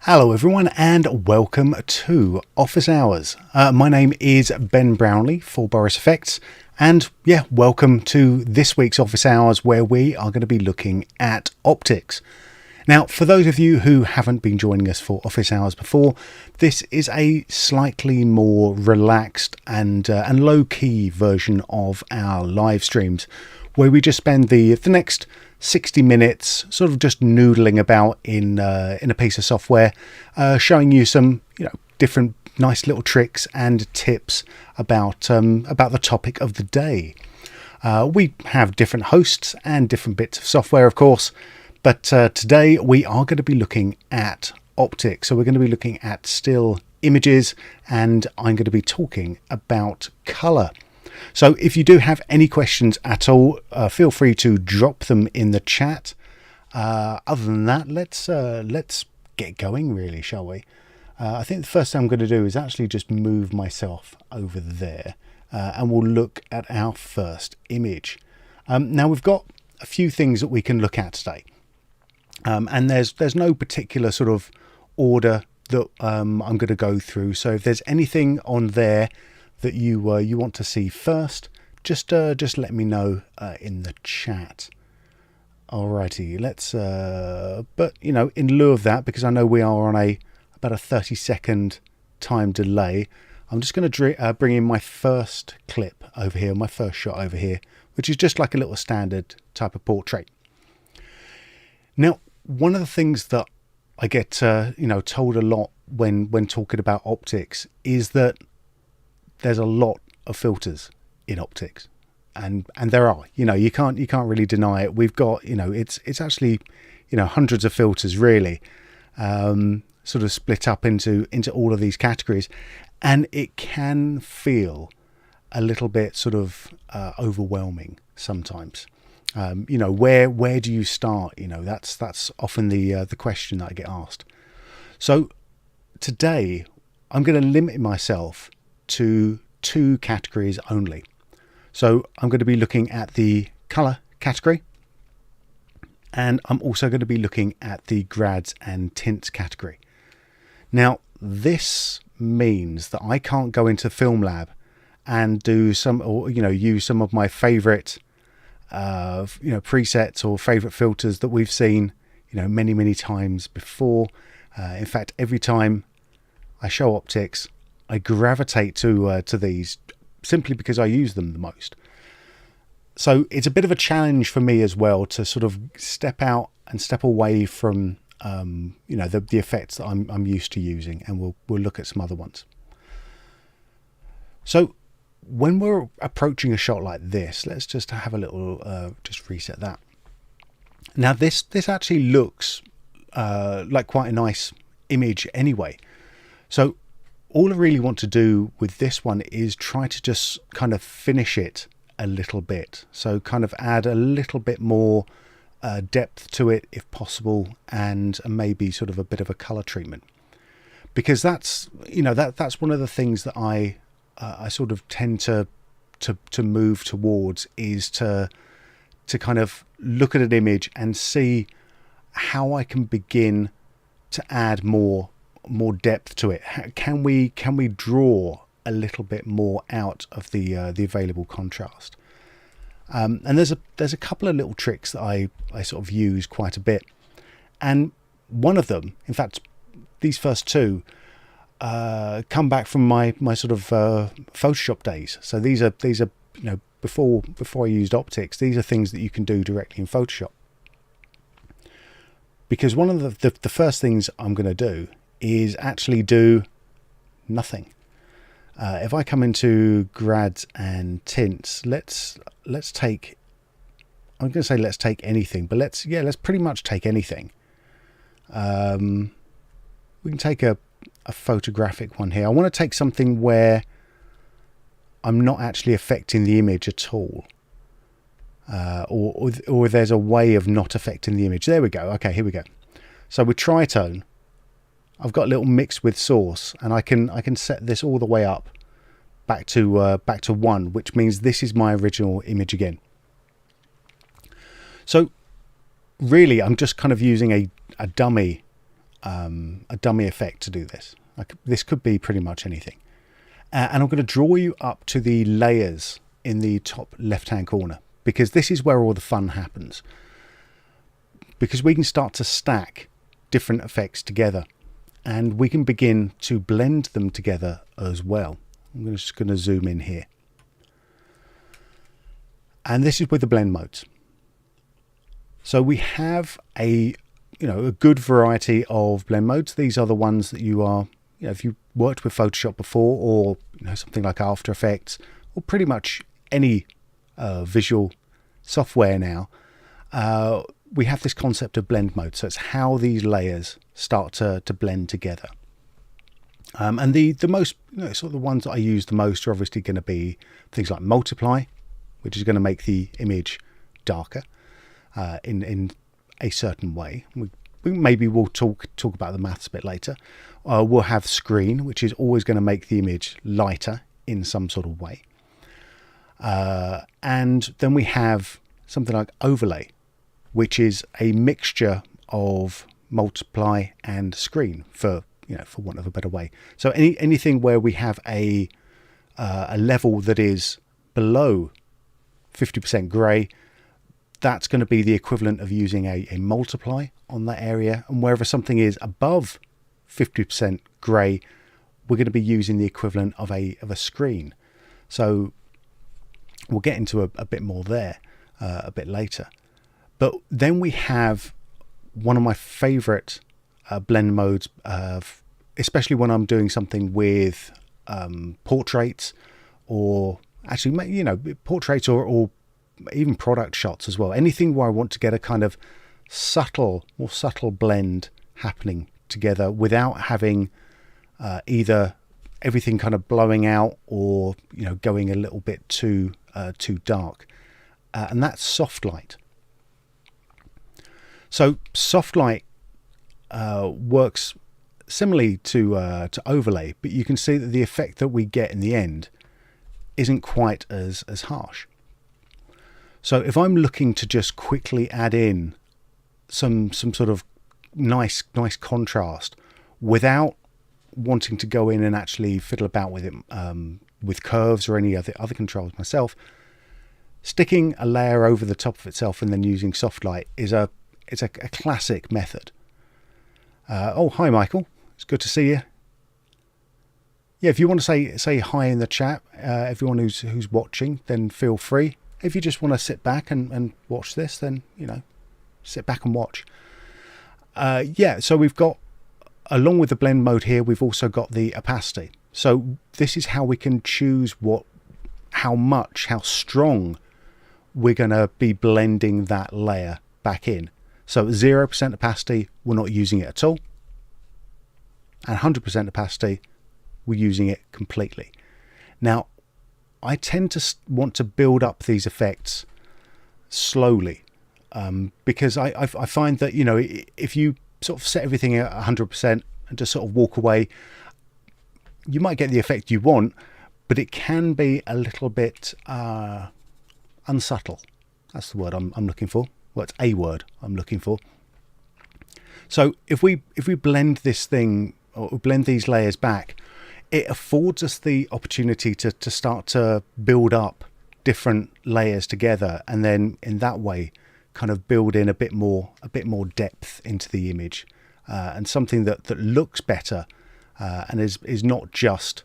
Hello everyone and welcome to Office Hours. My name is Ben Brownlee for Boris FX, and welcome to this week's Office Hours where we are going to be looking at optics. Now, for those of you who haven't been joining us for Office Hours before, this is a slightly more relaxed and low-key version of our live streams, where we just spend the next 60 minutes sort of just noodling about in a piece of software, showing you some different nice little tricks and tips about the topic of the day. We have different hosts and different bits of software, of course, but today we are going to be looking at optics. So we're going to be looking at still images, and I'm going to be talking about color. So if you do have any questions at all, feel free to drop them in the chat. Other than that, let's get going, really, shall we? I think the first thing I'm going to do is actually just move myself over there, and we'll look at our first image. Now we've got a few things that we can look at today, and there's no particular sort of order that I'm going to go through. So if there's anything on there that you want to see first, just let me know in the chat. Alrighty, let's. But you know, in lieu of that, because I know we are on about a 30-second time delay, I'm just going to bring in my first clip over here, my first shot over here, which is just like a little standard type of portrait. Now, one of the things that I get told a lot when talking about optics is that there's a lot of filters in optics, and there are. You can't really deny it. We've got it's actually hundreds of filters really, sort of split up into all of these categories, and it can feel a little bit sort of overwhelming sometimes. Where do you start? That's often the question that I get asked. So today I'm going to limit myself to 2 categories only. So I'm going to be looking at the color category, and I'm also going to be looking at the grads and tints category. Now this means that I can't go into Film Lab and do use some of my favorite presets or favorite filters that we've seen many times before. In fact, every time I show optics, I gravitate to these simply because I use them the most. So it's a bit of a challenge for me as well to sort of step out and step away from the effects that I'm used to using, and we'll look at some other ones. So when we're approaching a shot like this, let's just have a little just reset that. Now this actually looks like quite a nice image anyway. So all I really want to do with this one is try to just kind of finish it a little bit. So kind of add a little bit more depth to it if possible, and maybe sort of a bit of a color treatment, because that's that's one of the things that I sort of tend to move towards, is to kind of look at an image and see how I can begin to add more depth to it. Can we draw a little bit more out of the available contrast? And there's a couple of little tricks that I sort of use quite a bit, and one of them, in fact, these first 2 come back from my sort of Photoshop days. So these are before I used optics, these are things that you can do directly in Photoshop. Because one of the first things I'm going to do is actually do nothing. If I come into grads and tints, let's take, I'm going to say let's take anything, but let's pretty much take anything. We can take a photographic one here. I want to take something where I'm not actually affecting the image at all, or there's a way of not affecting the image. There we go. Okay, here we go. So with tritone, I've got a little mix with source, and I can set this all the way up back to 1, which means this is my original image again. So really, I'm just kind of using a dummy effect to do this. This could be pretty much anything, and I'm going to draw you up to the layers in the top left-hand corner, because this is where all the fun happens. Because we can start to stack different effects together, and we can begin to blend them together as well. I'm just going to zoom in here, and this is with the blend modes. So we have a good variety of blend modes. These are the ones that you are, if you worked with Photoshop before, or something like After Effects, or pretty much any visual software now, we have this concept of blend mode. So it's how these layers start to blend together. And the most, sort of the ones that I use the most are obviously going to be things like multiply, which is going to make the image darker in a certain way. Maybe we'll talk about the maths a bit later. We'll have screen, which is always going to make the image lighter in some sort of way. And then we have something like overlay, which is a mixture of multiply and screen, for want of a better way. So anything where we have a level that is below 50% grey, that's going to be the equivalent of using a multiply on that area. And wherever something is above 50% grey, we're going to be using the equivalent of a screen. So we'll get into a bit more there a bit later. But then we have one of my favourite blend modes, especially when I'm doing something with portraits, or actually, portraits or even product shots as well. Anything where I want to get a kind of more subtle blend happening together without having either everything kind of blowing out or going a little bit too dark, and that's soft light. So soft light works similarly to overlay, but you can see that the effect that we get in the end isn't quite as harsh. So if I'm looking to just quickly add in some sort of nice contrast without wanting to go in and actually fiddle about with it with curves or any other controls myself, sticking a layer over the top of itself and then using soft light is a classic method. Oh, hi Michael, it's good to see you. Yeah, if you want to say hi in the chat, everyone who's watching, then feel free. If you just want to sit back and watch this, then sit back and watch. So we've got, along with the blend mode here, we've also got the opacity. So this is how we can choose how strong we're going to be blending that layer back in. So 0% opacity, we're not using it at all. And 100% opacity, we're using it completely. Now, I tend to want to build up these effects slowly, because I find that, if you sort of set everything at 100% and just sort of walk away, you might get the effect you want, but it can be a little bit unsubtle. That's the word I'm looking for. Well, it's a word I'm looking for. So if we blend this thing, or blend these layers back, it affords us the opportunity to start to build up different layers together, and then in that way kind of build in a bit more depth into the image, and something that looks better, and is not just,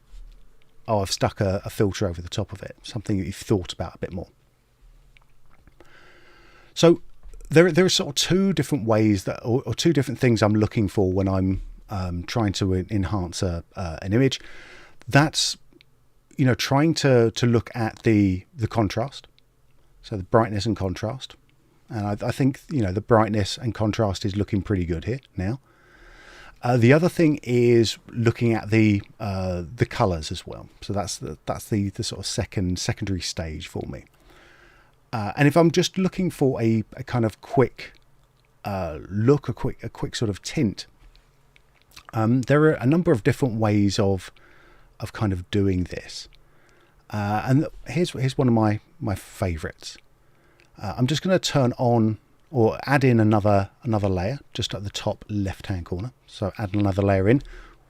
oh, I've stuck a filter over the top of it, something that you've thought about a bit more. So there are sort of two different ways or two different things I'm looking for when I'm trying to enhance an image. That's trying to look at the contrast, so the brightness and contrast, and I think the brightness and contrast is looking pretty good here now. The other thing is looking at the colors as well. So that's the sort of secondary stage for me. And if I'm just looking for a kind of quick look, a quick sort of tint, there are a number of different ways of kind of doing this. And here's one of my favorites. I'm just going to turn on or add in another layer just at the top left hand corner. So add another layer in,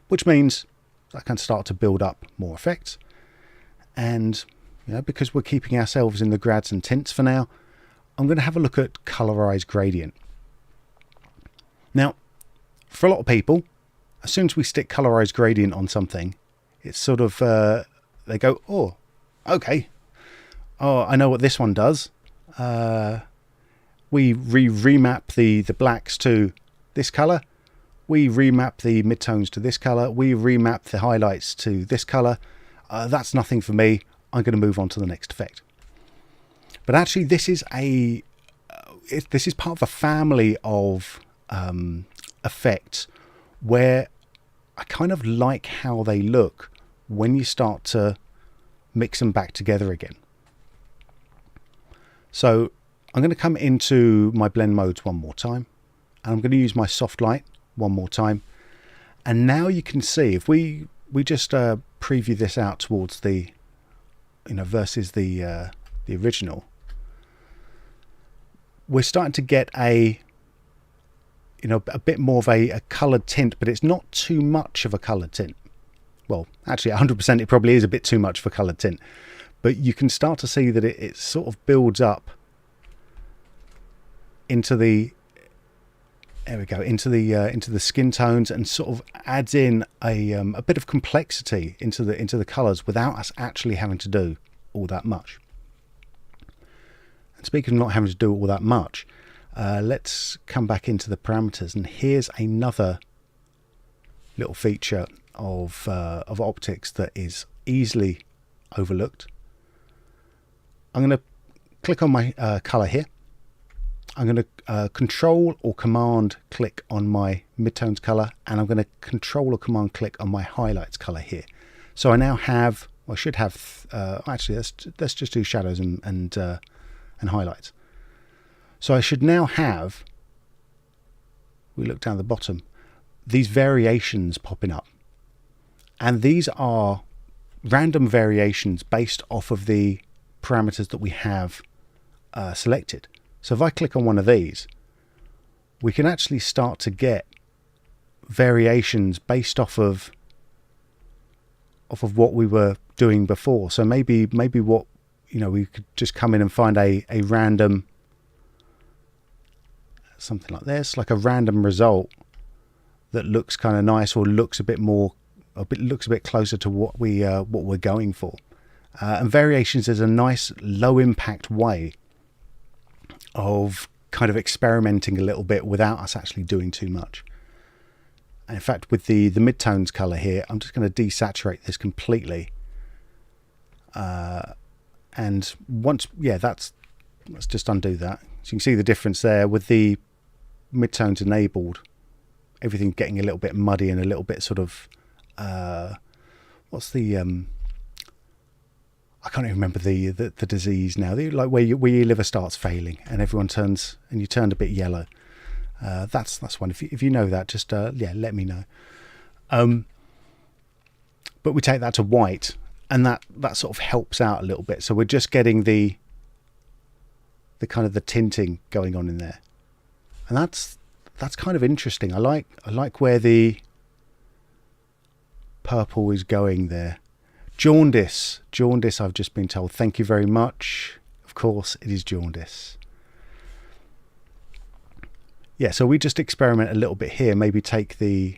which means I can start to build up more effects. And because we're keeping ourselves in the grads and tints for now, I'm going to have a look at colorized gradient. Now, for a lot of people, as soon as we stick colorized gradient on something, it's sort of they go, oh, okay, oh, I know what this one does. We remap the blacks to this color, we remap the midtones to this color, we remap the highlights to this color. That's nothing for me. I'm going to move on to the next effect. But actually, this is part of a family of effects where I kind of like how they look when you start to mix them back together again. So I'm going to come into my blend modes one more time, and I'm going to use my soft light one more time. And now you can see, if we just preview this out towards the, versus the original, we're starting to get a bit more of a coloured tint, but it's not too much of a coloured tint. Well, actually 100% it probably is a bit too much of a coloured tint, but you can start to see that it sort of builds up into the, there we go, into the skin tones, and sort of adds in a bit of complexity into the colours without us actually having to do all that much. And speaking of not having to do all that much, let's come back into the parameters, and here's another little feature of optics that is easily overlooked. I'm going to click on my colour here. I'm going to control or command click on my midtones colour, and I'm going to control or command click on my highlights colour here. So I now have, well, I should have, actually let's just do shadows and highlights. So I should now have, we look down the bottom, these variations popping up. And these are random variations based off of the parameters that we have selected. So if I click on one of these, we can actually start to get variations based off of what we were doing before. So maybe what, we could just come in and find a random, something like this, like a random result that looks kind of nice, or looks a bit more, looks a bit closer to what we're going for. And variations is a nice low impact way of kind of experimenting a little bit without us actually doing too much. And in fact, with the midtones color here, I'm just going to desaturate this completely. And once, let's just undo that. So you can see the difference there with the midtones enabled, everything getting a little bit muddy and a little bit sort of, what's the, I can't even remember the disease now. Like where your liver starts failing and everyone turns, and you turned a bit yellow. That's one. If you know that, just let me know. But we take that to white, and that sort of helps out a little bit. So we're just getting the kind of the tinting going on in there, and that's kind of interesting. I like where the purple is going there. Jaundice, I've just been told. Thank you very much. Of course, it is jaundice. Yeah, so we just experiment a little bit here. Maybe take the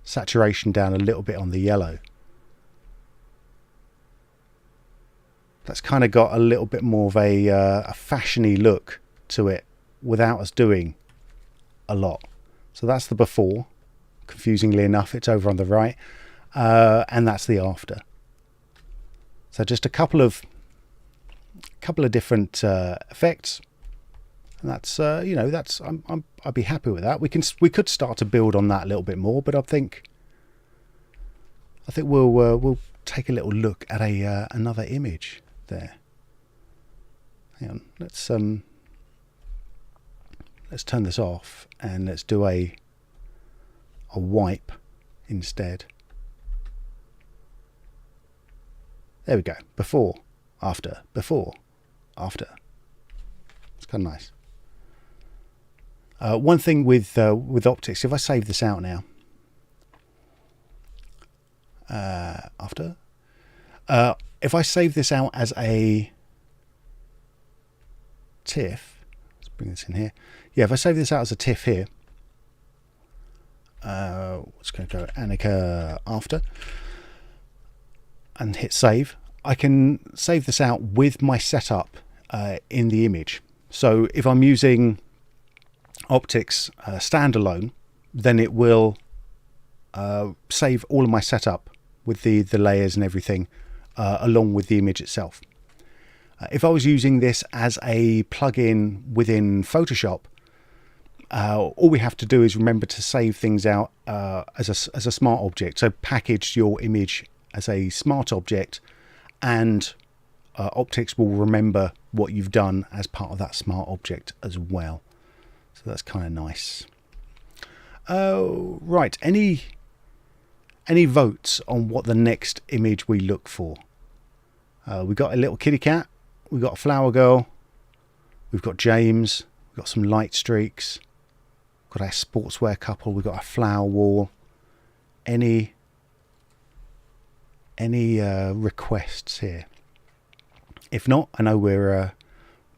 saturation down a little bit on the yellow. That's kind of got a little bit more of a fashiony look to it without us doing a lot. So that's the before. Confusingly enough, it's over on the right. And that's the after. So just a couple of different effects, and that's I'd be happy with that. We could start to build on that a little bit more, but I think we'll take a little look at another image there. Hang on, let's turn this off and let's do a wipe instead. There we go. Before, after, before, after. It's kind of nice. One thing with optics, if I save this out now, after, if I save this out as a TIFF, let's bring this in here. Yeah, if I save this out as a TIFF here, what's going to go Annika after, and hit save, I can save this out with my setup in the image. So if I'm using optics standalone, then it will save all of my setup with the layers and everything along with the image itself. If I was using this as a plugin within Photoshop, all we have to do is remember to save things out as a smart object. So package your image as a smart object, and Optics will remember what you've done as part of that smart object as well. So that's kind of nice. Right, any votes on what the next image we look for? We got a little kitty cat, we got a flower girl, we've got James, we've got some light streaks, got our sportswear couple, we've got a flower wall. Any requests here? If not, I know we're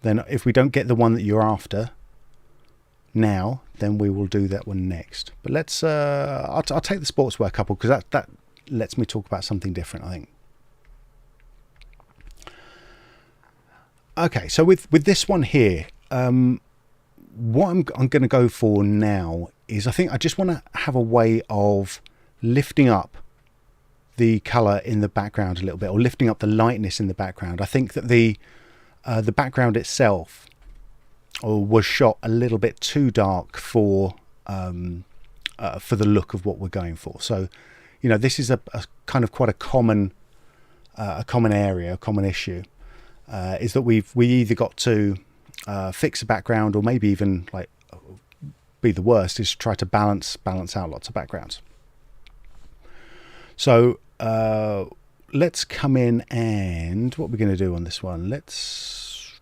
then if we don't get the one that you're after now, then we will do that one next. But let's I'll take the sportswear couple, because that lets me talk about something different, I think. Okay, so with this one here, what I'm going to go for now is, I think I just want to have a way of lifting up the color in the background a little bit, or lifting up the lightness in the background. I think that the background itself was shot a little bit too dark for the look of what we're going for. So, you know, this is a kind of quite a common area, a common issue, is that we either got to fix the background, or maybe even like be the worst is try to balance out lots of backgrounds. So let's come in, and what we're going to do on this one, let's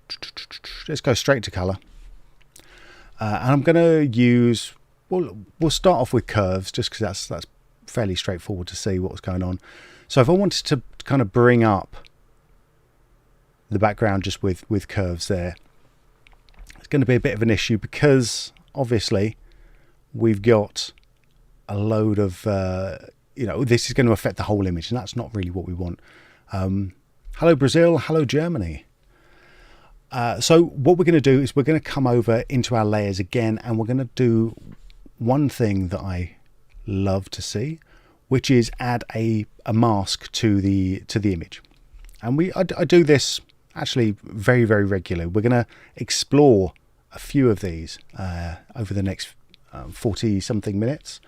go straight to color, and I'm going to use, we'll start off with curves, just because that's fairly straightforward to see what's going on. So if I wanted to kind of bring up the background just with curves there, it's going to be a bit of an issue, because obviously we've got a load of you know, this is going to affect the whole image, and that's not really what we want. Hello Brazil, hello Germany. So what we're going to do is we're going to come over into our layers again, and we're going to do one thing that I love to see, which is add a mask to the image. And I do this actually very, very regularly. We're going to explore a few of these over the next 40 something minutes.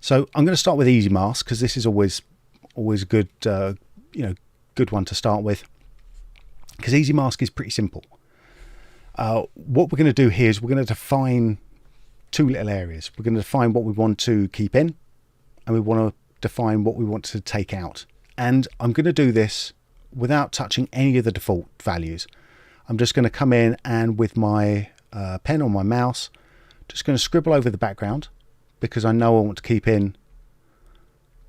So I'm going to start with easy mask, because this is always a good good one to start with, because easy mask is pretty simple. What we're going to do here is we're going to define two little areas. We're going to define what we want to keep in, and we want to define what we want to take out. And I'm going to do this without touching any of the default values. I'm just going to come in, and with my pen or my mouse, just going to scribble over the background, because I know I want to keep in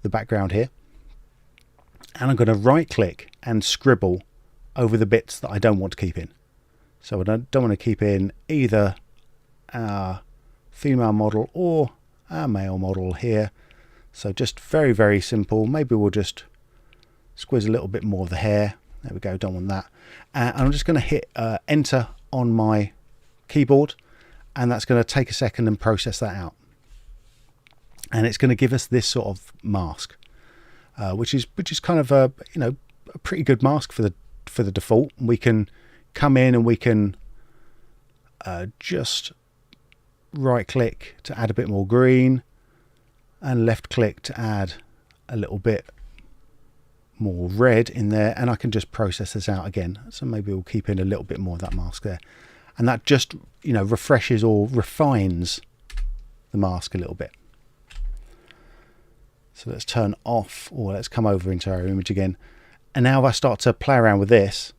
the background here. And I'm going to right click and scribble over the bits that I don't want to keep in. So I don't want to keep in either our female model or our male model here. So just very, very simple. Maybe we'll just squeeze a little bit more of the hair. There we go, don't want that. And I'm just going to hit enter on my keyboard, and that's going to take a second and process that out. And it's going to give us this sort of mask, which is kind of a pretty good mask for the default. We can come in and we can just right click to add a bit more green, and left click to add a little bit more red in there, and I can just process this out again. So maybe we'll keep in a little bit more of that mask there, and that just refreshes or refines the mask a little bit. So let's turn off, or let's come over into our image again. And now if I start to play around with this,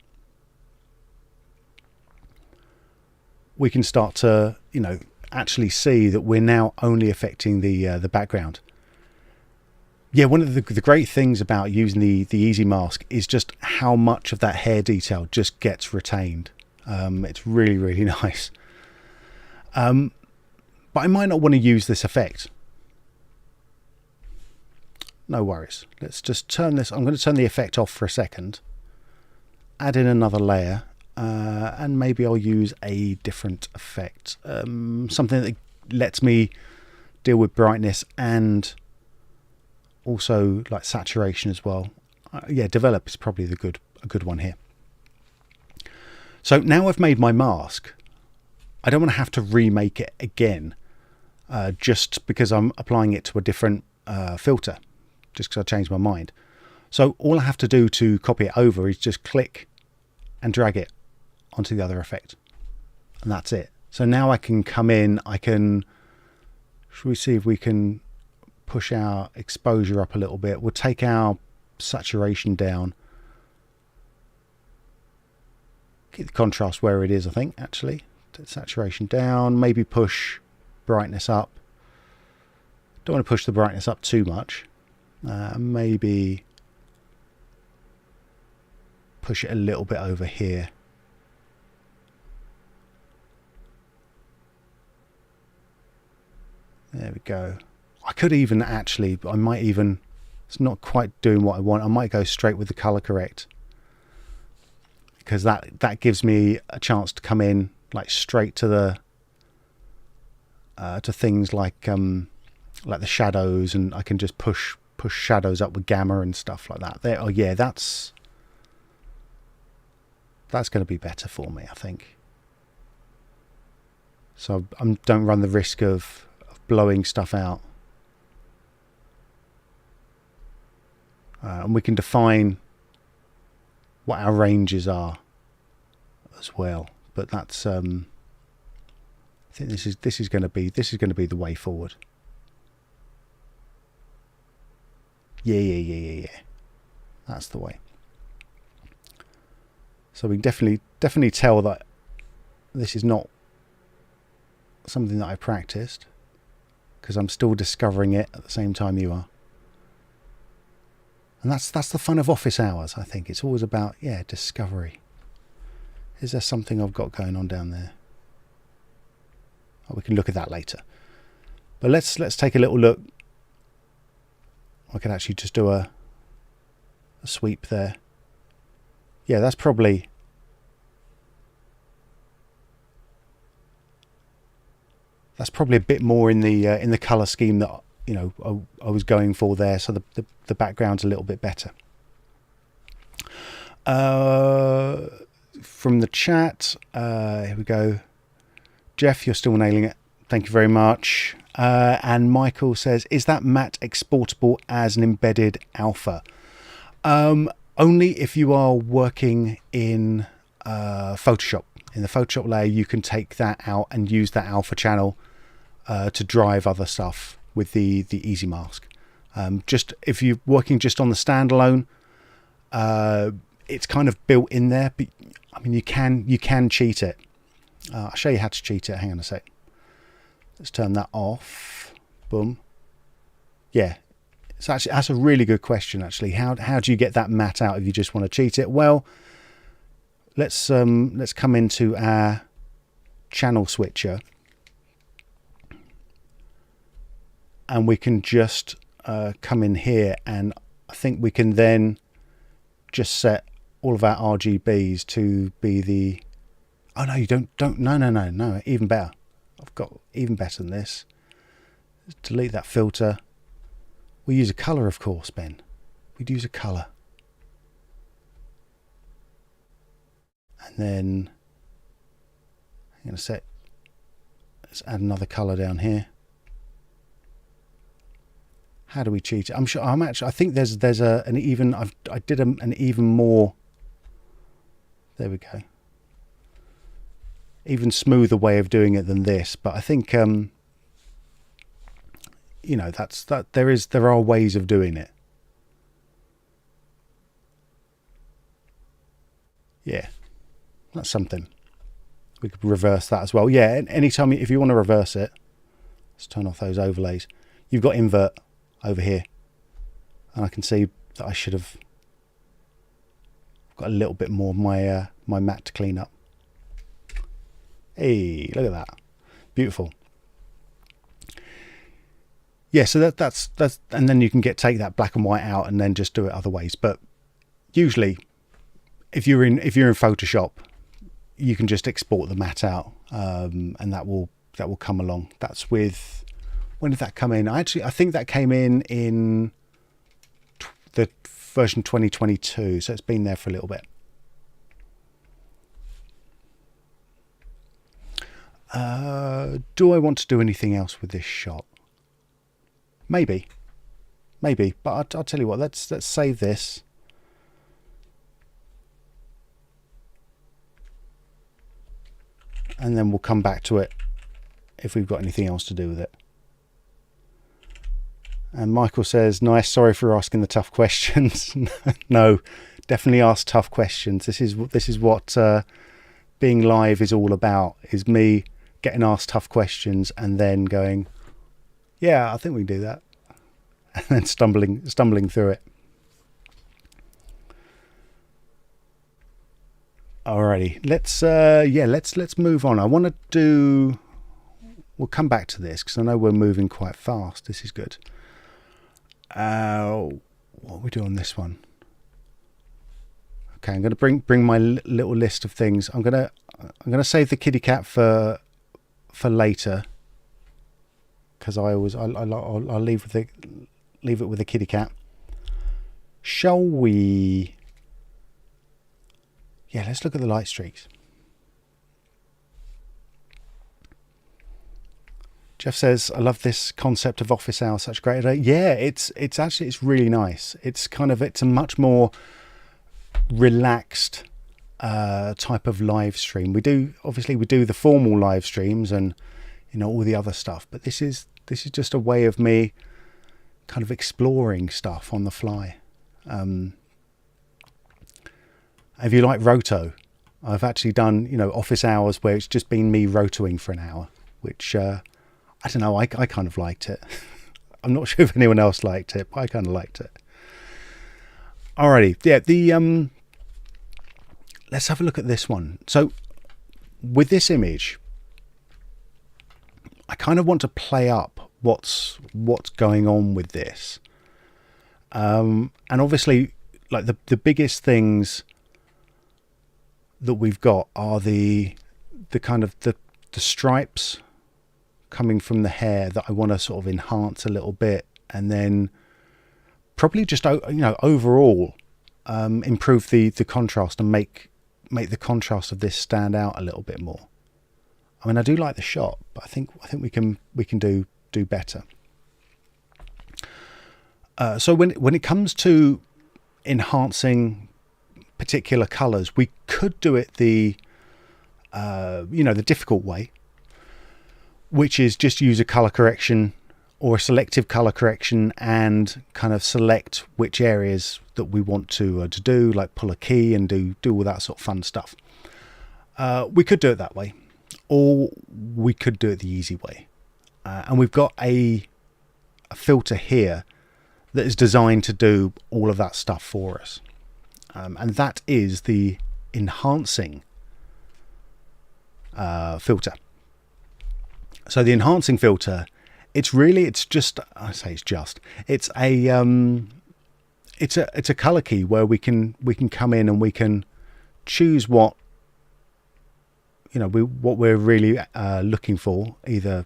we can start to, actually see that we're now only affecting the background. Yeah, one of the great things about using the easy mask is just how much of that hair detail just gets retained. It's really, really nice. But I might not want to use this effect. No worries. Let's just turn this. I'm going to turn the effect off for a second. Add in another layer. And maybe I'll use a different effect. Something that lets me deal with brightness and also like saturation as well. Yeah, develop is probably a good one here. So now I've made my mask. I don't want to have to remake it again just because I'm applying it to a different filter, just because I changed my mind. So all I have to do to copy it over is just click and drag it onto the other effect, and that's it. So now I can come in, should we see if we can push our exposure up a little bit. We'll take our saturation down, keep the contrast where it is, I think, actually. Saturation down, maybe push brightness up. Don't want to push the brightness up too much. Maybe push it a little bit over here. There we go. I could even actually, I might even, it's not quite doing what I want. I might go straight with the color correct, because that gives me a chance to come in like straight to the to things like the shadows, and I can just push shadows up with gamma and stuff like that. There, oh yeah, that's going to be better for me, I think. So I don't run the risk of blowing stuff out. And we can define what our ranges are as well. But that's I think this is going to be the way forward. Yeah. That's the way. So we can definitely tell that this is not something that I practiced, because I'm still discovering it at the same time you are. And that's the fun of office hours, I think. It's always about, yeah, discovery. Is there something I've got going on down there? Oh, we can look at that later. But let's take a little look. I can actually just do a sweep there. Yeah, that's probably a bit more in the color scheme that I was going for there. So the background's a little bit better. From the chat, here we go. Jeff, you're still nailing it. Thank you very much. And Michael says, is that matte exportable as an embedded alpha? Only if you are working in Photoshop. In the Photoshop layer, you can take that out and use that alpha channel to drive other stuff with the easy mask. Just if you're working just on the standalone, it's kind of built in there. But I mean, you can cheat it. I'll show you how to cheat it. Hang on a sec. Let's turn that off. Boom. Yeah. So actually, that's a really good question. Actually, how do you get that matte out if you just want to cheat it? Well, let's come into our channel switcher, and we can just come in here, and I think we can then just set all of our RGBs to be the. Oh no, you don't. No. Even better. I've got even better than this. Let's delete that filter. We use a color, of course, Ben. We'd use a color. And then I'm going to set, let's add another color down here. How do we cheat it? I think there's an even, I did an even more, there we go. Even smoother way of doing it than this, but I think, there are ways of doing it. Yeah, that's something. We could reverse that as well. Yeah, anytime, if you want to reverse it, let's turn off those overlays. You've got invert over here, and I can see that I should have got a little bit more of my my matte to clean up. Hey, look at that, beautiful. Yeah, so that's and then you can take that black and white out and then just do it other ways. But usually, if you're in Photoshop, you can just export the matte out, and that will come along. That's with, when did that come in? I think that came in the version 2022, so it's been there for a little bit. Do I want to do anything else with this shot? Maybe, but I'll tell you what, let's save this. And then we'll come back to it if we've got anything else to do with it. And Michael says, nice, sorry for asking the tough questions. No, definitely ask tough questions. This is what being live is all about, is me getting asked tough questions and then going, yeah, I think we can do that. And then stumbling through it. Alrighty, let's move on. I want to do, we'll come back to this because I know we're moving quite fast. This is good. What are we doing on this one? Okay, I'm going to bring my little list of things. I'm going to save the kitty cat for later, because I'll leave it with the kitty cat. Shall we? Yeah, let's look at the light streaks. Jeff says, I love this concept of office hours, such a great idea. Yeah, it's really nice. It's a much more relaxed type of live stream. We do the formal live streams and all the other stuff, but this is just a way of me kind of exploring stuff on the fly. If you like roto, I've actually done office hours where it's just been me rotoing for an hour, which I don't know, I kind of liked it. I'm not sure if anyone else liked it, but I kind of liked it. Alrighty, yeah, let's have a look at this one. So with this image, I kind of want to play up what's going on with this. And obviously, like the biggest things that we've got are the kind of the stripes coming from the hair that I want to sort of enhance a little bit, and then probably just overall improve the contrast and make the contrast of this stand out a little bit more. I mean, I do like the shot, but I think we can do better. So when it comes to enhancing particular colors, we could do it the difficult way, which is just use a color correction or a selective color correction and kind of select which areas that we want to do, like pull a key and do all that sort of fun stuff. We could do it that way, or we could do it the easy way. And we've got a filter here that is designed to do all of that stuff for us. And that is the enhancing filter. So the enhancing filter, it's a color key where we can come in and we can choose what we're really looking for, either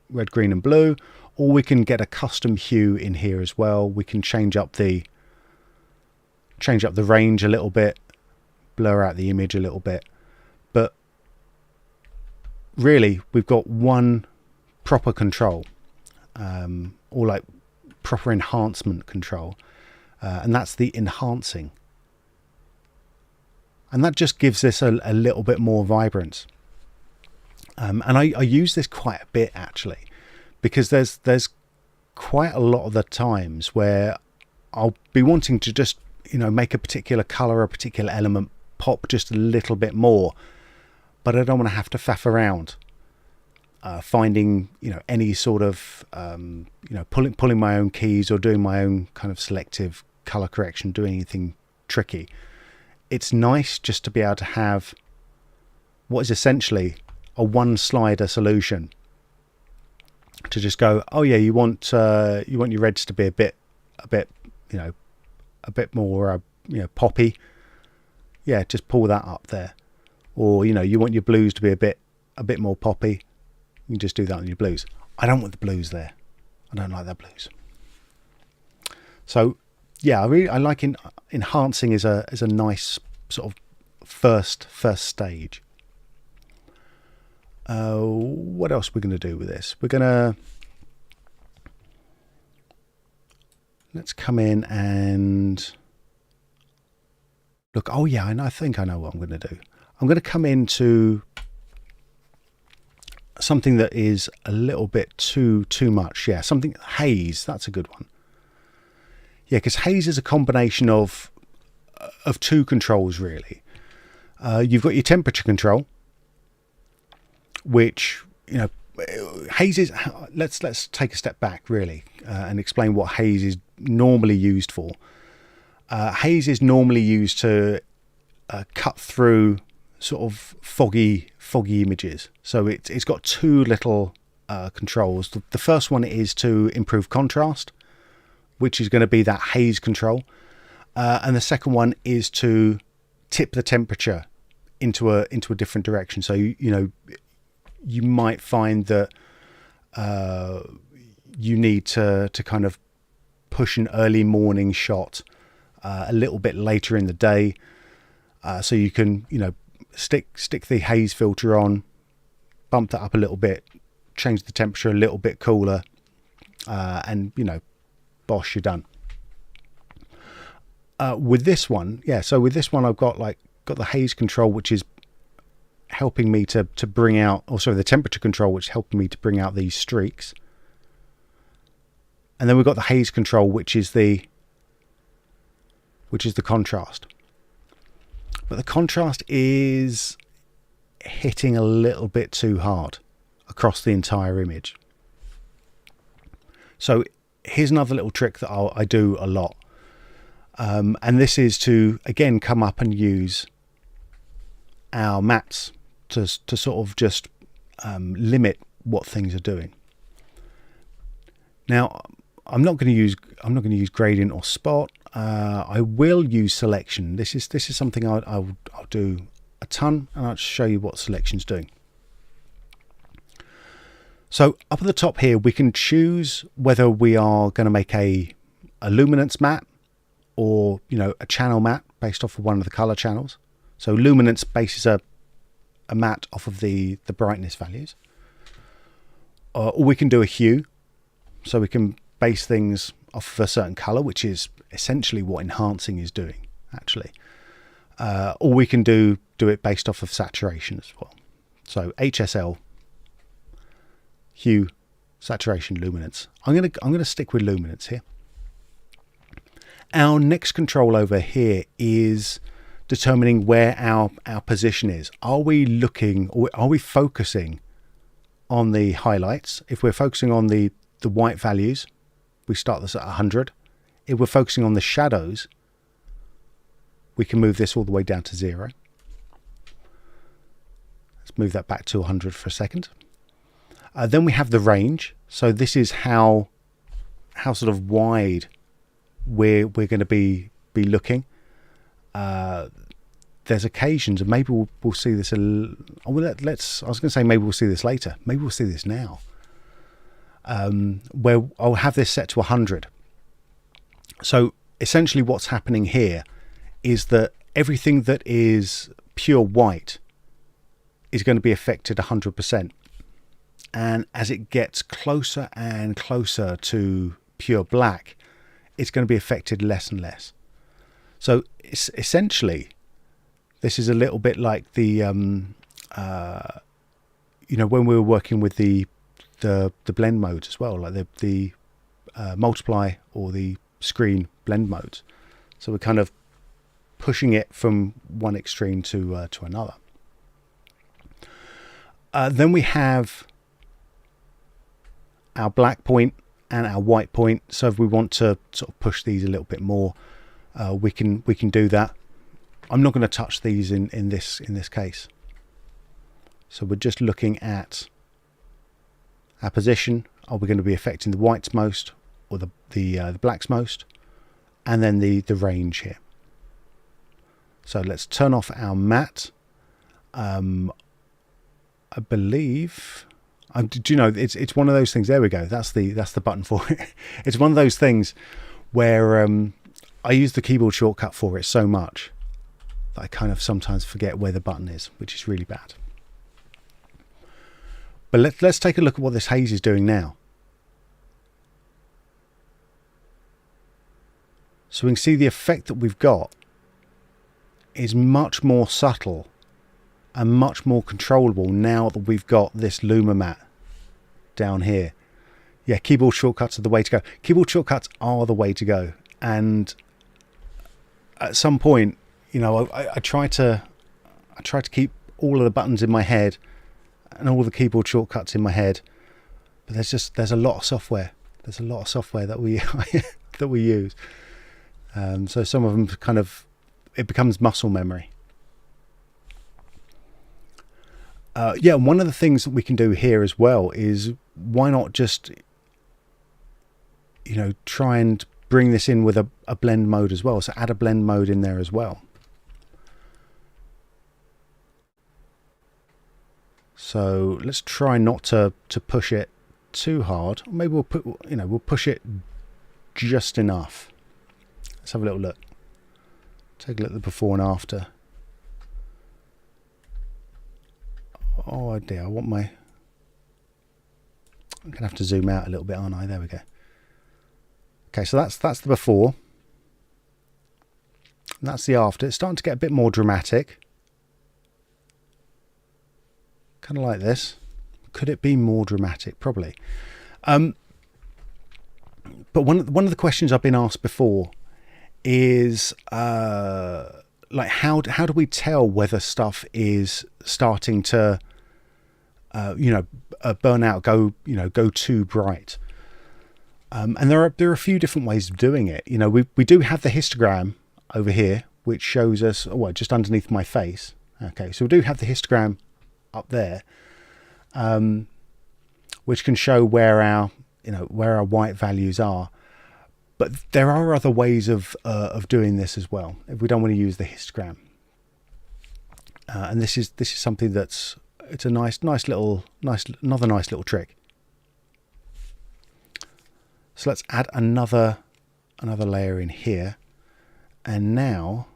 red, green and blue, or we can get a custom hue in here as well. We can change up the range a little bit, blur out the image a little bit, but really we've got one proper control, or like proper enhancement control, and that's the enhancing, and that just gives this a little bit more vibrance. And I use this quite a bit actually, because there's quite a lot of the times where I'll be wanting to just make a particular color, a particular element pop just a little bit more, but I don't want to have to faff around finding any sort of pulling my own keys or doing my own kind of selective color correction, doing anything tricky. It's nice just to be able to have what is essentially a one slider solution to just go, oh yeah, you want your reds to be a bit more poppy, yeah, just pull that up there. Or you want your blues to be a bit more poppy, you can just do that on your blues. I don't want the blues there, I don't like that blues. So yeah, I like enhancing is a nice sort of first stage. What else we're going to do with this? We're going to, let's come in and look. Oh yeah, I think I know what I'm going to do. I'm going to come into something that is a little bit too much. Yeah, something Haze. That's a good one. Yeah, because Haze is a combination of two controls really. You've got your temperature control, which, you know, Haze is. Let's take a step back really and explain what Haze is normally used for. Haze is normally used to cut through sort of foggy images. So it's got two little controls. The first one is to improve contrast, which is going to be that Haze control, and the second one is to tip the temperature into a different direction. So you know, you might find that you need to kind of push an early morning shot a little bit later in the day, so you can, you know, stick the Haze filter on, bump that up a little bit, change the temperature a little bit cooler, and, you know, bosh, you're done. With this one, yeah, so with this one I've got the Haze control, which is helping me to bring out, also the temperature control, which is helping me to bring out these streaks. And then we've got the Haze control, which is the contrast. But the contrast is hitting a little bit too hard across the entire image. So here's another little trick that I do a lot. And this is to, again, come up and use our mattes to sort of just limit what things are doing. Now, I'm not going to use gradient or spot. I will use selection. This is something I'll do a ton, and I'll show you what selection's doing. So up at the top here, we can choose whether we are going to make a luminance matte, or, you know, a channel matte based off of one of the color channels. So luminance bases a matte off of the brightness values, or we can do a hue. So we can base things off of a certain color, which is essentially what enhancing is doing, actually. Or we can do it based off of saturation as well. So HSL, hue, saturation, luminance. I'm gonna stick with luminance here. Our next control over here is determining where our position is. Are we looking, or are we focusing on the highlights? If we're focusing on the white values, we start this at 100. If we're focusing on the shadows, we can move this all the way down to 0. Let's move that back to 100 for a second. Then we have the range. So this is how sort of wide we're going to be looking. There's occasions, and maybe we'll see this I was going to say maybe we'll see this later. Maybe we'll see this now. Where I'll have this set to 100. So essentially what's happening here is that everything that is pure white is going to be affected 100%. And as it gets closer and closer to pure black, it's going to be affected less and less. So it's essentially, this is a little bit like the, you know, when we were working with the blend modes as well, like the multiply or the screen blend modes. So we're kind of pushing it from one extreme to another. Then we have our black point and our white point. So if we want to sort of push these a little bit more, we can do that. I'm not going to touch these in this case. So we're just looking at our position. Are we going to be affecting the whites most, or the blacks most, and then the range here. So let's turn off our matte. I believe. Do you know, it's one of those things. There we go. That's the button for it. It's one of those things where I use the keyboard shortcut for it so much that I kind of sometimes forget where the button is, which is really bad. But let's take a look at what this haze is doing now. So we can see the effect that we've got is much more subtle and much more controllable now that we've got this Luminance down here. Yeah, keyboard shortcuts are the way to go. Keyboard shortcuts are the way to go. And at some point, you know, I try to keep all of the buttons in my head and all the keyboard shortcuts in my head, but there's a lot of software. There's a lot of software that we that we use. So some of them kind of, it becomes muscle memory. Yeah, one of the things that we can do here as well is, why not just, you know, try and bring this in with a blend mode as well. So add a blend mode in there as well. So let's try not to push it too hard. Maybe we'll put, you know, we'll push it just enough. Let's have a little look. Take a look at the before and after. Oh dear, I'm gonna have to zoom out a little bit, aren't I? There we go. Okay, so that's the before. And that's the after. It's starting to get a bit more dramatic. Kind of like this. Could it be more dramatic? Probably. But one of the questions I've been asked before is like how do we tell whether stuff is starting to burn out, go too bright? And there are a few different ways of doing it. You know, we do have the histogram over here, which shows us, just underneath my face. Okay, so we do have the histogram up there, which can show where our white values are. But there are other ways of doing this as well, if we don't want to use the histogram. And this is something it's a another nice little trick. So let's add another layer in here, and now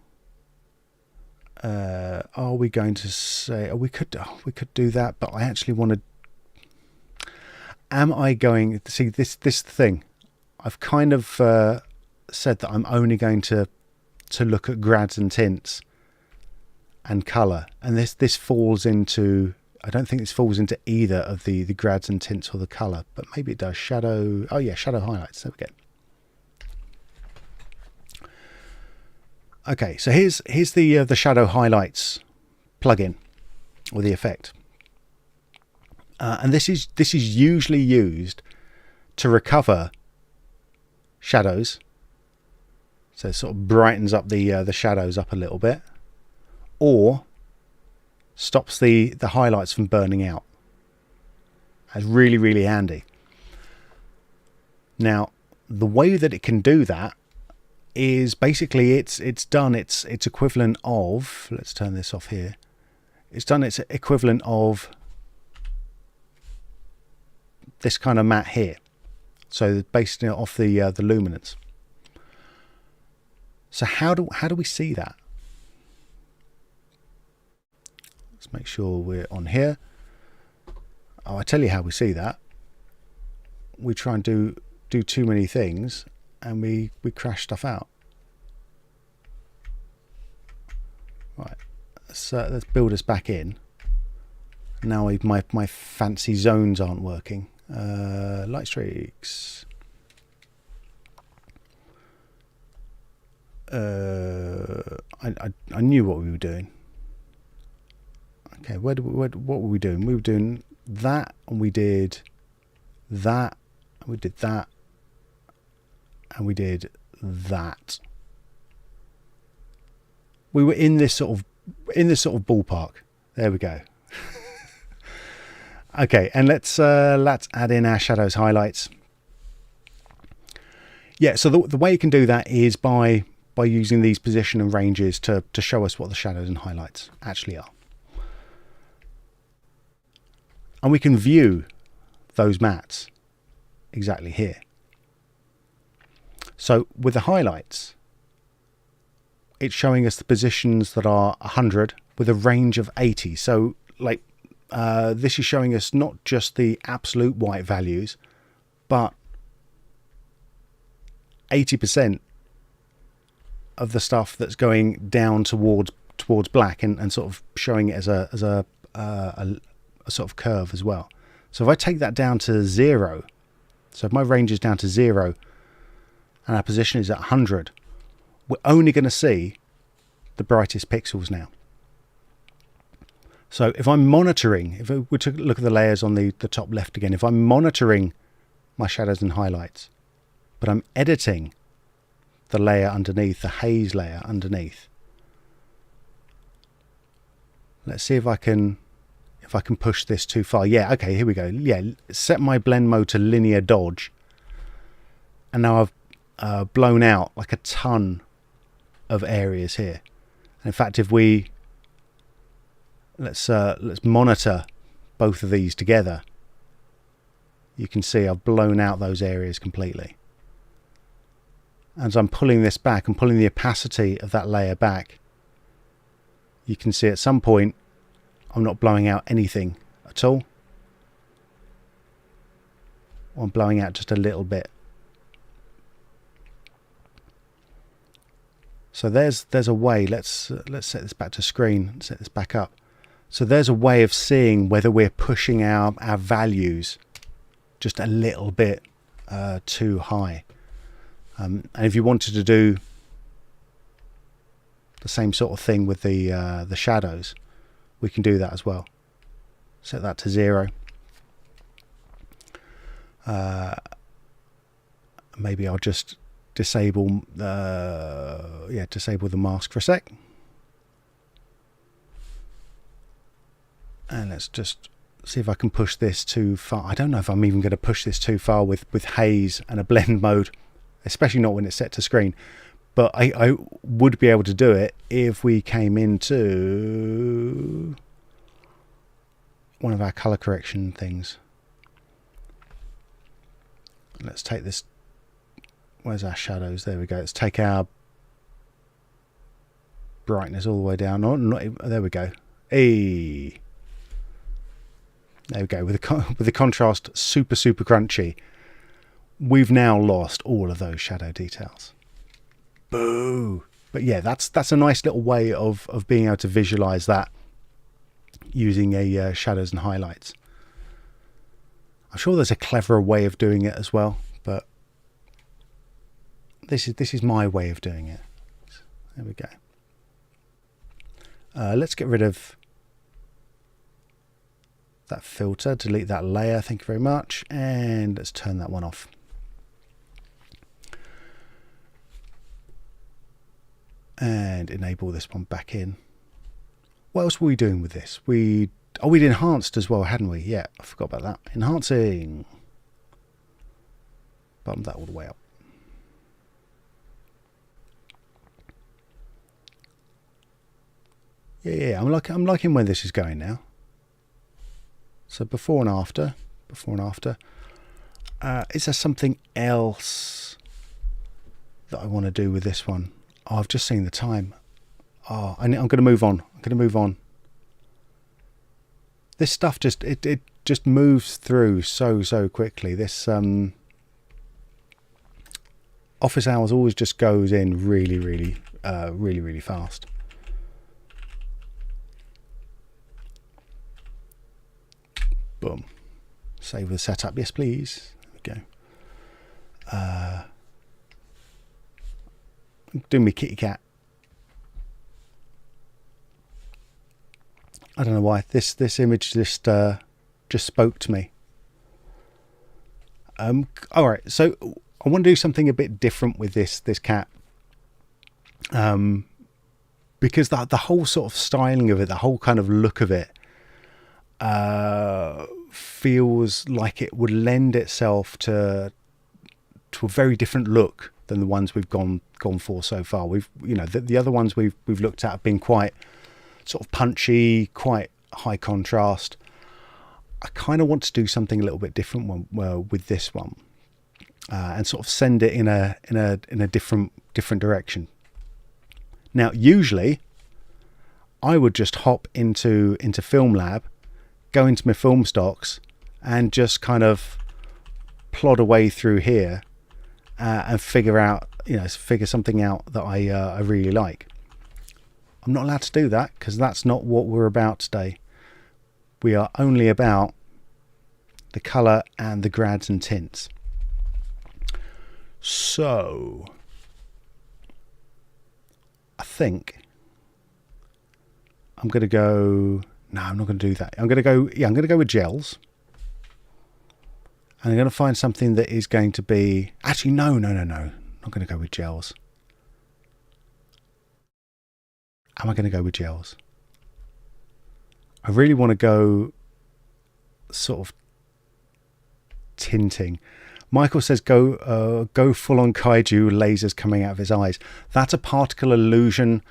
are we going to say, we could do that, but I actually want to. Am I going to see this thing? I've kind of said that I'm only going to look at grads and tints and color, and this falls into. I don't think this falls into either of the grads and tints or the color, but maybe it does. Shadow. Oh yeah, shadow highlights. There we go. Okay, so here's the shadow highlights plugin or the effect, and this is usually used to recover shadows, so it sort of brightens up the shadows up a little bit, or stops the highlights from burning out. That's really, really handy. Now, the way that it can do that is basically it's done its equivalent of, let's turn this off here. It's done its equivalent of this kind of matte here. So basing it off the luminance. So how do we see that? Let's make sure we're on here. Oh, I tell you how we see that. We try and do too many things, and we crash stuff out. Right. So let's build us back in. Now my fancy zones aren't working. Light streaks. I knew what we were doing. Okay, what were we doing? We were doing that, and we did that, and we did that, and we did that. We were in this sort of ballpark. There we go. Okay, and let's add in our shadows highlights. Yeah, so the way you can do that is by using these position and ranges to show us what the shadows and highlights actually are. And we can view those mattes exactly here. So with the highlights, it's showing us the positions that are 100 with a range of 80. So like this is showing us not just the absolute white values, but 80% of the stuff that's going down towards black, and sort of showing it as a sort of curve as well. So if I take that down to 0, so if my range is down to 0 and our position is at 100, we're only going to see the brightest pixels now. So if I'm monitoring, if we were to look at the layers on the top left again, if I'm monitoring my shadows and highlights, but I'm editing the layer underneath, the haze layer underneath. Let's see if I can push this too far. Yeah, okay, here we go. Yeah, set my blend mode to linear dodge, and now I've blown out like a ton of areas here. And in fact, if we let's monitor both of these together, you can see I've blown out those areas completely. As I'm pulling this back and pulling the opacity of that layer back, you can see at some point I'm not blowing out anything at all. I'm blowing out just a little bit. So there's a way. Let's set this back to screen, set this back up. So there's a way of seeing whether we're pushing our values just a little bit too high. And if you wanted to do the same sort of thing with the shadows, we can do that as well. Set that to 0. Maybe I'll just disable the mask for a sec. And let's just see if I can push this too far. I don't know if I'm even going to push this too far with haze and a blend mode, especially not when it's set to screen. But I would be able to do it if we came into one of our color correction things. Let's take this. Where's our shadows? There we go. Let's take our brightness all the way down. There we go. Hey. There we go. With the contrast super crunchy, we've now lost all of those shadow details. Boo! But yeah, that's a nice little way of being able to visualize that using a shadows and highlights. I'm sure there's a cleverer way of doing it as well, but this is my way of doing it. There we go. Let's get rid of that filter, delete that layer, thank you very much, and let's turn that one off. And enable this one back in. What else were we doing with this? We'd enhanced as well, hadn't we? Yeah, I forgot about that. Enhancing. Bump that all the way up. Yeah, I'm liking where this is going now. So before and after. Is there something else that I want to do with this one? Oh, I've just seen the time. Oh, I'm going to move on. This stuff just moves through so quickly. This office hours always just goes in really fast. Boom. Save the setup. Yes, please. There we go. Doing me kitty cat. I don't know why this image just spoke to me. All right, so I want to do something a bit different with this cat, because the whole sort of styling of it, the whole kind of look of it, feels like it would lend itself to a very different look than the ones we've gone for so far. We've, the other ones we've looked at have been quite sort of punchy, quite high contrast. I kind of want to do something a little bit different with this one, and sort of send it in a different direction. Now, usually, I would just hop into Film Lab, go into my film stocks and just kind of plod away through here and figure something out that I really like. I'm not allowed to do that because that's not what we're about today. We are only about the colour and the grads and tints. So I think I'm going to go... No, I'm not going to do that. I'm going to go with gels. And I'm going to find something that is going to be... Actually, no. I'm not going to go with gels. Am I going to go with gels? I really want to go sort of tinting. Michael says go full on kaiju, lasers coming out of his eyes. That's a particle illusion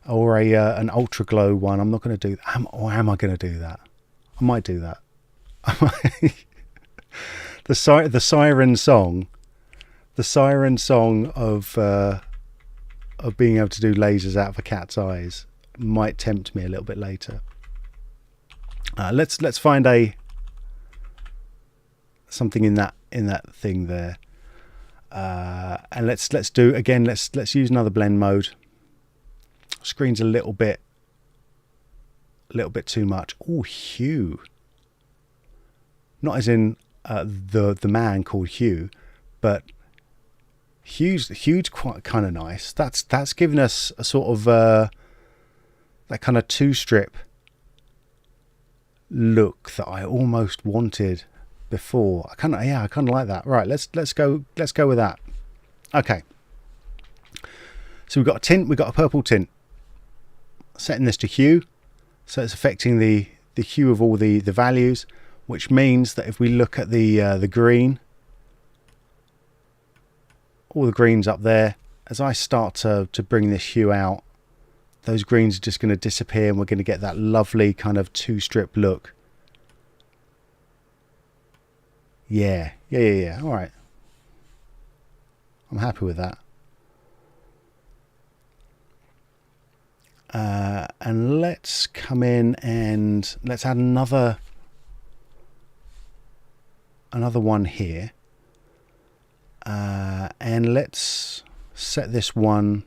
or an ultra glow one. I'm not going to do that. Or am I going to do that? I might do that. The siren song of being able to do lasers out of a cat's eyes might tempt me a little bit later. Let's find something in that thing there, and let's use another blend mode. Screen's a little bit too much. Oh, hue. Not as in the man called Hugh, but Hugh's quite kind of nice. That's given us a sort of that kind of 2-strip look that I almost wanted before. I kind of like that. Right, let's go with that. Okay. So we've got a tint, we've got a purple tint. Setting this to hue, so it's affecting the hue of all the values, which means that if we look at the green, all the greens up there, as I start to bring this hue out, those greens are just going to disappear and we're going to get that lovely kind of 2-strip look. Yeah. All right. I'm happy with that. And let's come in and let's add another one here. And let's set this one.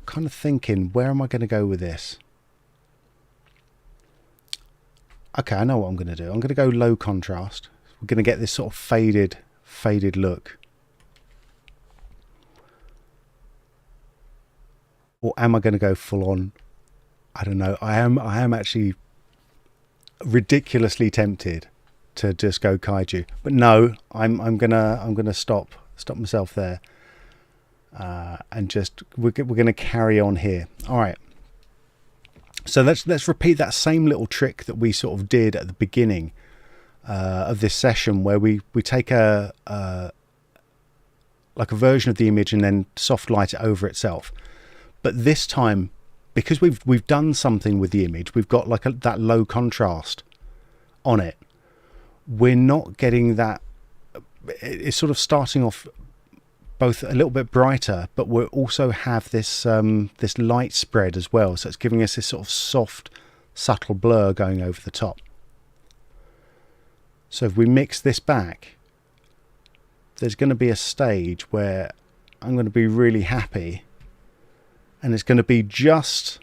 Kind of thinking, where am I going to go with this? Okay, I know what I'm going to do. I'm going to go low contrast. We're going to get this sort of faded look. Or am I going to go full on? I don't know. I am actually ridiculously tempted to just go kaiju, but no, I'm gonna stop myself there, and just we're gonna carry on here. All right. So let's repeat that same little trick that we sort of did at the beginning of this session, where we take like a version of the image and then soft light it over itself. But this time, because we've done something with the image, we've got like that low contrast on it. We're not getting that. It's sort of starting off both a little bit brighter, but we also have this this light spread as well. So it's giving us this sort of soft, subtle blur going over the top. So if we mix this back, there's going to be a stage where I'm going to be really happy. And it's going to be just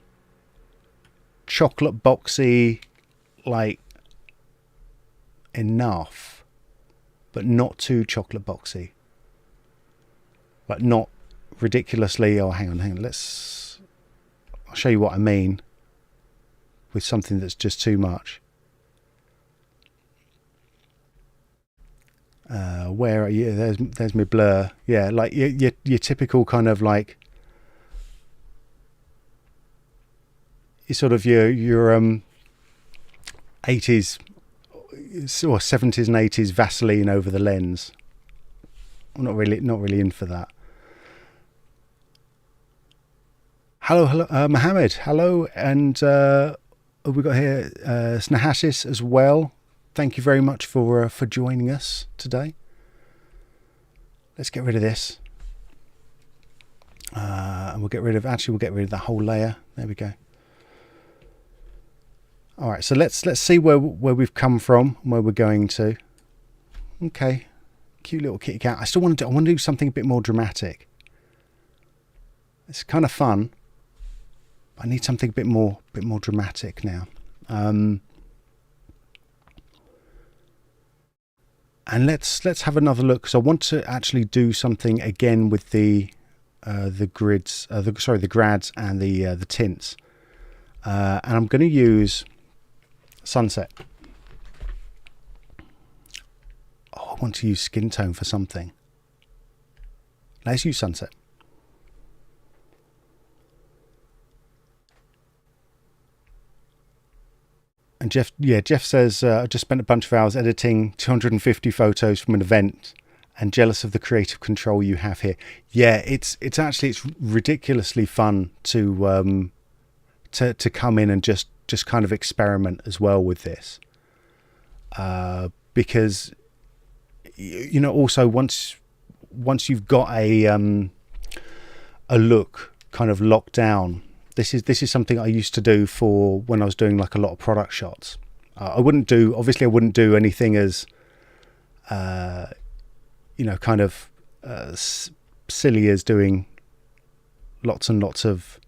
chocolate boxy, like enough, but not too chocolate boxy. Like not ridiculously. Oh, hang on. I'll show you what I mean with something that's just too much. Where are you? There's my blur. Yeah, like your typical kind of like. Sort of your 80s or 70s and 80s Vaseline over the lens. I'm not really in for that. Hello, Mohammed. Hello, and we got here Snahasis as well. Thank you very much for joining us today. Let's get rid of this, and we'll get rid of the whole layer. There we go. All right, so let's see where we've come from and where we're going to. Okay, cute little kitty cat. I still want to do something a bit more dramatic. It's kind of fun. I need something a bit more dramatic now. And let's have another look, because I want to actually do something again with the grids, the grads and the tints. And I'm going to use sunset. Oh, I want to use skin tone for something. Let's use sunset. And Jeff says, I just spent a bunch of hours editing 250 photos from an event and jealous of the creative control you have here. Yeah, it's ridiculously fun to come in and just kind of experiment as well with this. Because, you know, also once you've got a look kind of locked down, this is something I used to do for when I was doing like a lot of product shots. I wouldn't do anything as you know, kind of silly as doing lots and lots of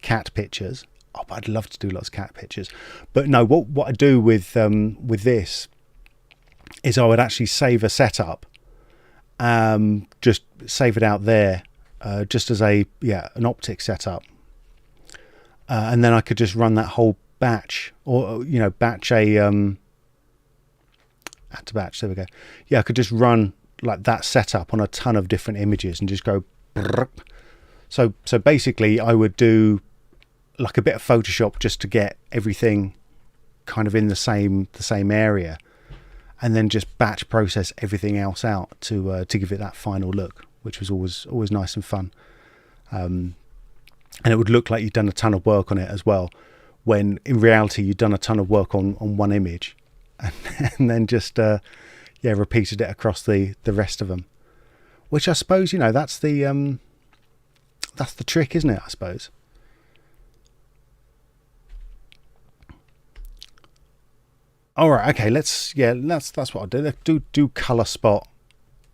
cat pictures. Oh, but I'd love to do lots of cat pictures. But no, what I do with this is I would actually save a setup, just save it out there, just as an optic setup. And then I could just run that whole batch, or, you know, batch a add to batch. There we go. Yeah, I could just run like that setup on a ton of different images and just go. So basically, I would do like a bit of Photoshop just to get everything kind of in the same area, and then just batch process everything else out to give it that final look, which was always nice and fun. And it would look like you'd done a ton of work on it as well, when in reality you'd done a ton of work on one image, and then just repeated it across the rest of them. Which I suppose, you know, that's the trick, isn't it? I suppose. All right, okay. That's what I'll do. Let's do color spot,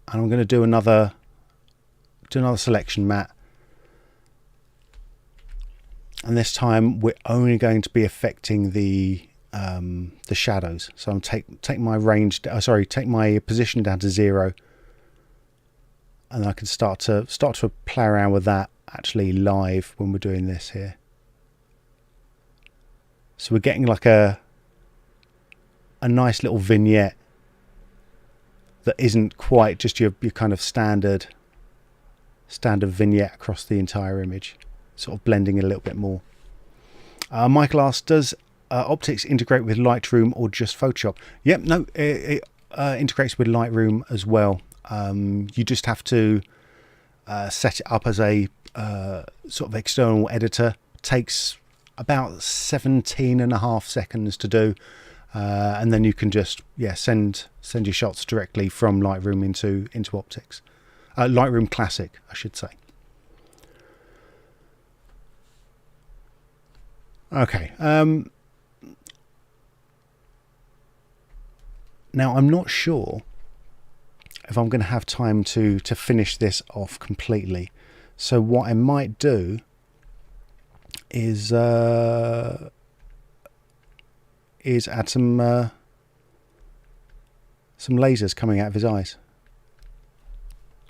and I'm going to do another selection matte. And this time we're only going to be affecting the shadows. So I'm take my position down to 0, and I can start to play around with that actually live when we're doing this here. So we're getting like a nice little vignette that isn't quite just your kind of standard vignette across the entire image. Sort of blending it a little bit more. Michael asks, does optics integrate with Lightroom or just Photoshop? Yep, no, it integrates with Lightroom as well. You just have to set it up as a sort of external editor. It takes about 17.5 seconds to do, and then you can just send your shots directly from Lightroom into optics. Lightroom Classic, I should say. Okay. Now I'm not sure if I'm going to have time to finish this off completely. So what I might do is add some lasers coming out of his eyes.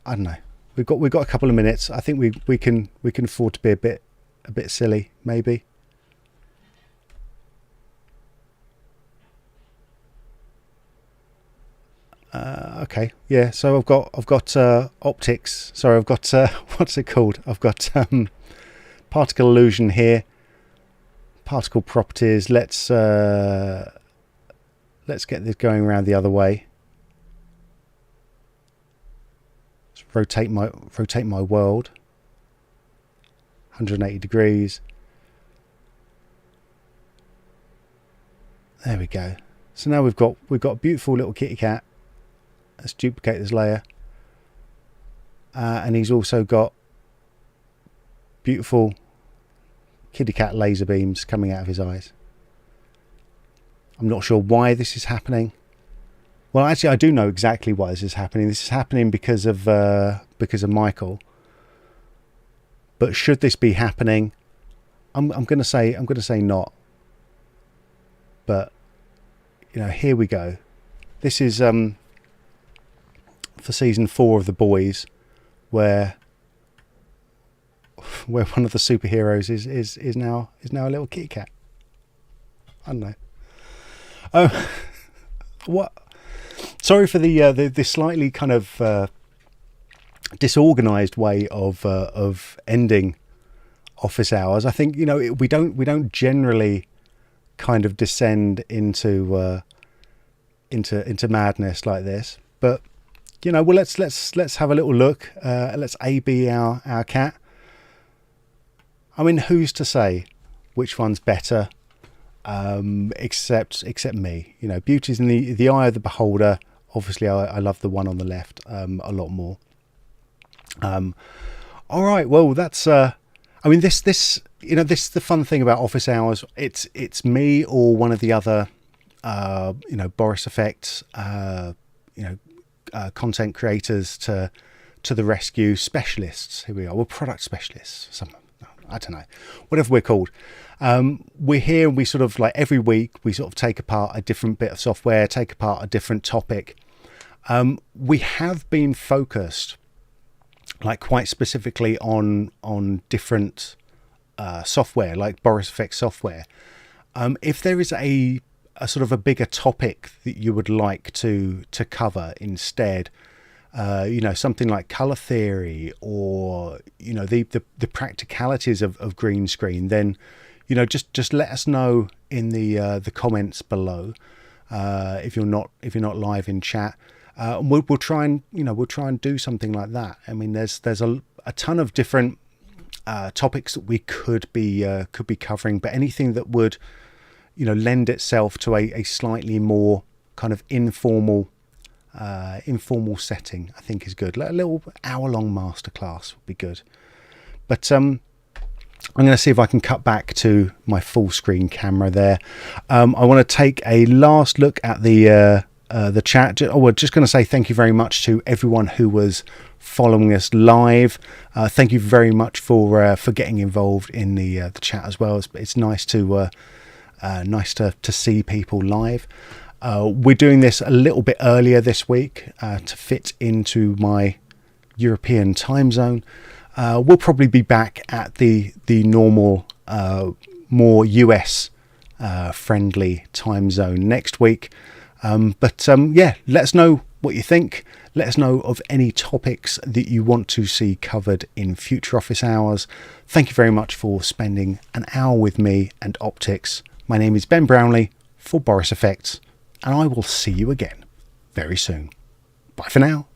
I don't know. We've got a couple of minutes. I think we can afford to be a bit silly, maybe. Okay, yeah. So I've got optics. Sorry, I've got what's it called? I've got particle illusion here. Particle properties. Let's get this going around the other way. Let's rotate my world 180 degrees. There we go. So now we've got a beautiful little kitty cat. Let's duplicate this layer, and he's also got beautiful kitty cat laser beams coming out of his eyes. I'm not sure why this is happening. Well, actually, I do know exactly why this is happening. This is happening because of Michael. But should this be happening, I'm going to say not. But you know, here we go. This is for season 4 of The Boys, where one of the superheroes is now a little kitty cat. I don't know. Oh, what? Sorry for the slightly kind of disorganized way of ending office hours. I think, you know, we don't generally kind of descend into madness like this, but you know, well, let's have a little look. Let's A/B our cat. I mean, who's to say which one's better? Except me. You know, beauty's in the eye of the beholder. Obviously, I love the one on the left a lot more. All right, well, that's I mean, this you know, this the fun thing about office hours. It's me or one of the other you know, Boris FX you know, content creators to the rescue, specialists. Here we are. We're product specialists. I don't know, whatever we're called. We're here and we sort of, like, every week we sort of take apart a different bit of software, take apart a different topic. We have been focused, like, quite specifically on different software, like Boris FX software. If there is a sort of a bigger topic that you would like to cover instead, you know, something like color theory, or, you know, the practicalities of green screen, then, you know, just let us know in the comments below. If you're not live in chat, we'll try and do something like that. I mean, there's a ton of different topics that we could be covering, but anything that would, you know, lend itself to a slightly more kind of informal setting, I think is good. Like a little hour-long masterclass would be good. But I'm going to see if I can cut back to my full screen camera there. I want to take a last look at the chat. We're just going to say thank you very much to everyone who was following us live. Thank you very much for getting involved in the chat as well. It's nice to see people live. We're doing this a little bit earlier this week to fit into my European time zone. We'll probably be back at the normal, more US friendly time zone next week. But yeah, let us know what you think. Let us know of any topics that you want to see covered in future office hours. Thank you very much for spending an hour with me and Optics. My name is Ben Brownlee for Boris FX, and I will see you again very soon. Bye for now.